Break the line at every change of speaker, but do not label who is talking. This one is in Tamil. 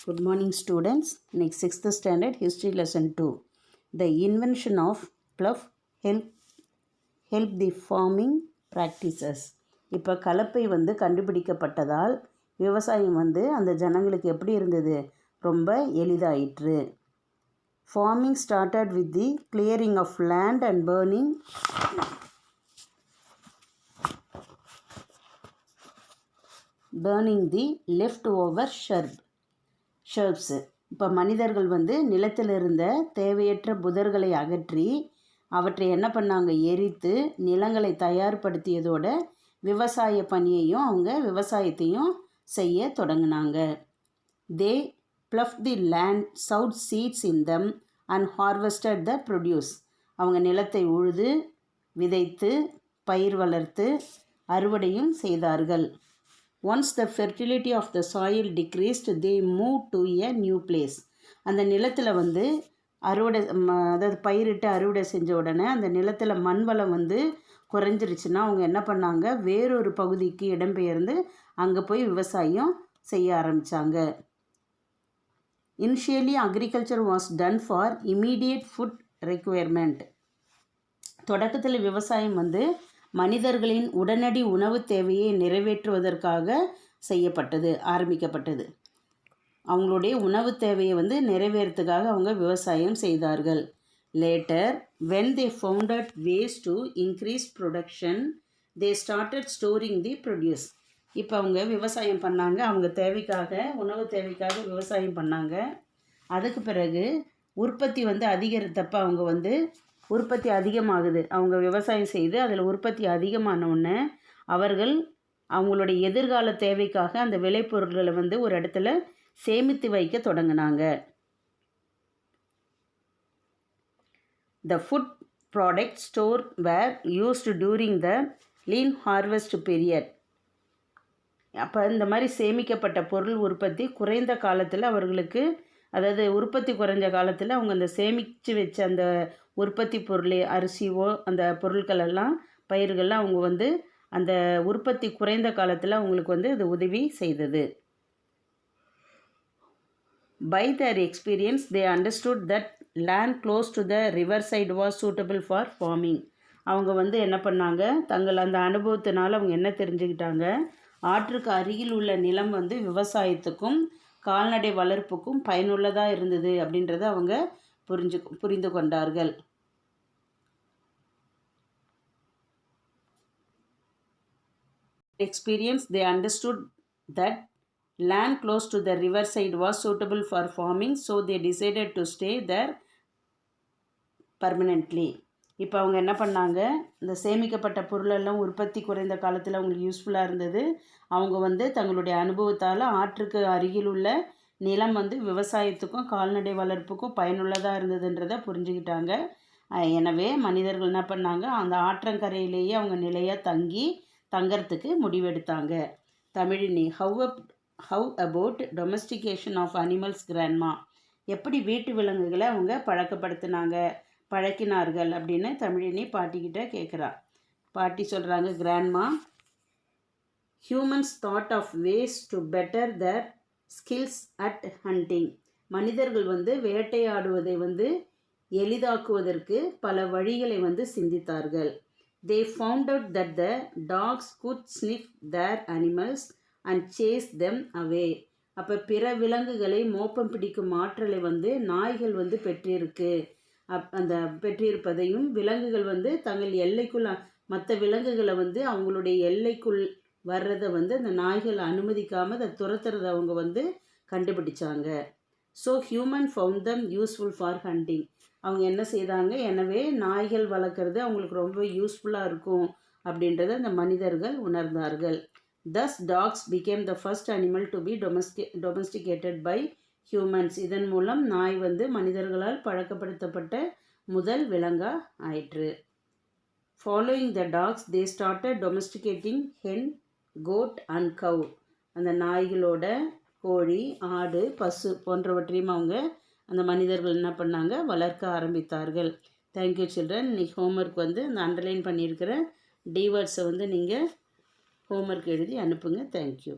Good morning students. Next 6th standard history lesson 2. The invention of plough help the farming practices. இப்போ கலப்பை கண்டுபிடிக்கப்பட்டதால் விவசாயம் அந்த ஜனங்களுக்கு எப்படி இருந்தது, ரொம்ப எளிதாயிற்று. Farming started with the clearing of land and burning the leftover ஷர்ப்ஸு. இப்போ மனிதர்கள் நிலத்தில் இருந்த தேவையற்ற புதர்களை அகற்றி அவற்றை என்ன பண்ணாங்க, எரித்து நிலங்களை தயார்படுத்தியதோட விவசாய பணியையும் விவசாயத்தையும் செய்ய தொடங்கினாங்க. They plough the land, sowed seeds in them and harvested the produce. அவங்க நிலத்தை உழுது விதைத்து பயிர் வளர்த்து அறுவடையும் செய்தார்கள். Once the fertility of the soil decreased, they moved to a new place. அந்த நிலத்தில் அறுவடை, அதாவது பயிரிட்டு அறுவடை செஞ்ச உடனே அந்த நிலத்தில் மண் வளம் குறைஞ்சிருச்சுன்னா அவங்க என்ன பண்ணாங்க, வேறொரு பகுதிக்கு இடம்பெயர்ந்து அங்கே போய் விவசாயம் செய்ய ஆரம்பித்தாங்க. Initially, agriculture was done for immediate food requirement. தொடக்கத்தில் விவசாயம் மனிதர்களின் உடனடி உணவு தேவையை நிறைவேற்றுவதற்காக ஆரம்பிக்கப்பட்டது. அவங்களுடைய உணவு தேவையை நிறைவேறதுக்காக அவங்க விவசாயம் செய்தார்கள். Later when they found ways to increase production, they started storing the produce. இப்போ அவங்க விவசாயம் பண்ணாங்க, அவங்க தேவைக்காக, உணவு தேவைக்காக விவசாயம் பண்ணாங்க. அதுக்கு பிறகு உற்பத்தி அதிகரித்தப்போ அவங்க உற்பத்தி அதிகமாகுது, அவங்க விவசாயம் செய்து அதில் உற்பத்தி அதிகமான உடனே அவர்கள் அவங்களுடைய எதிர்கால தேவைக்காக அந்த விளைபொருட்களை ஒரு இடத்துல சேமித்து வைக்க தொடங்கினாங்க. The food products stored were used during the lean harvest period. அப்போ இந்த மாதிரி சேமிக்கப்பட்ட பொருள் உற்பத்தி குறைந்த காலத்தில் அவர்களுக்கு, அதாவது உற்பத்தி குறைஞ்ச காலத்தில் அவங்க அந்த சேமித்து வச்ச அந்த உற்பத்தி பொருளே, அரிசியோ அந்த பொருட்களெல்லாம் பயிர்கள்லாம் அவங்க அந்த உற்பத்தி குறைந்த காலத்தில் அவங்களுக்கு அது உதவி செய்தது. By their experience, they understood that land close to the river side was suitable for farming. அவங்க என்ன பண்ணாங்க, தங்கள் அந்த அனுபவத்தினால் அவங்க என்ன தெரிஞ்சுக்கிட்டாங்க, ஆற்றுக்கு அருகில் உள்ள நிலம் விவசாயத்துக்கும் கால்நடை வளர்ப்புக்கும் பயனுள்ளதாக இருந்தது அப்படின்றத அவங்க புரிந்து கொண்டார்கள். Experience, they understood that land close to the river side was suitable for farming, so they decided to stay there permanently. இப்போ அவங்க என்ன பண்ணாங்க, இந்த சேமிக்கப்பட்ட பொருளெல்லாம் உற்பத்தி குறைந்த காலத்தில் அவங்களுக்கு யூஸ்ஃபுல்லாக இருந்தது. அவங்க தங்களுடைய அனுபவத்தால் ஆற்றுக்கு அருகில் உள்ள நிலம் விவசாயத்துக்கும் கால்நடை வளர்ப்புக்கும் பயனுள்ளதாக இருந்ததுன்றதை புரிஞ்சுக்கிட்டாங்க. எனவே மனிதர்கள் என்ன பண்ணாங்க, அந்த ஆற்றங்கரையிலேயே அவங்க நிலையாக தங்கறதுக்கு முடிவெடுத்தாங்க. Tamizhini, how about domestication of animals grandma. எப்படி வீட்டு விலங்குகளை அவங்க பழக்கினார்கள் அப்படின்னு தமிழினி பாட்டிக்கிட்ட கேட்குறா. பாட்டி சொல்கிறாங்க, grandma, humans thought of ways to better their skills at hunting. மனிதர்கள் வேட்டையாடுவதை எளிதாக்குவதற்கு பல வழிகளை சிந்தித்தார்கள். They found out that the dogs could sniff their animals and chase them away. அப்போ பிற விலங்குகளை மோப்பம் பிடிக்கும் ஆற்றலை நாய்கள் பெற்றிருப்பதையும் விலங்குகள் தங்கள் எல்லைக்குள் மற்ற விலங்குகளை அவங்களுடைய எல்லைக்குள் வர்றதை அந்த நாய்கள் அனுமதிக்காமல் அதை துரத்துறதை அவங்க கண்டுபிடிச்சாங்க. So human found them useful for hunting. அவங்க என்ன செய்தாங்க, எனவே நாய்கள் வளர்க்குறது அவங்களுக்கு ரொம்ப யூஸ்ஃபுல்லாக இருக்கும் அப்படின்றத அந்த மனிதர்கள் உணர்ந்தார்கள். Thus dogs became the first animal to be domesticated by humans. இதன் மூலம் நாய் மனிதர்களால் பழக்கப்படுத்தப்பட்ட முதல் விலங்காக ஆயிற்று. Following the dogs, they started domesticating hen, goat and cow. அந்த நாய்களோட கோழி, ஆடு, பசு போன்றவற்றையும் அவங்க அந்த மனிதர்கள் என்ன பண்ணாங்க, வளர்க்க ஆரம்பித்தார்கள். Thank you children. இன்றைக்கி ஹோம்ஒர்க் அந்த அண்டர்லைன் பண்ணியிருக்கிற டிவேர்ட்ஸை நீங்கள் ஹோம்ஒர்க் எழுதி அனுப்புங்க. தேங்க்யூ.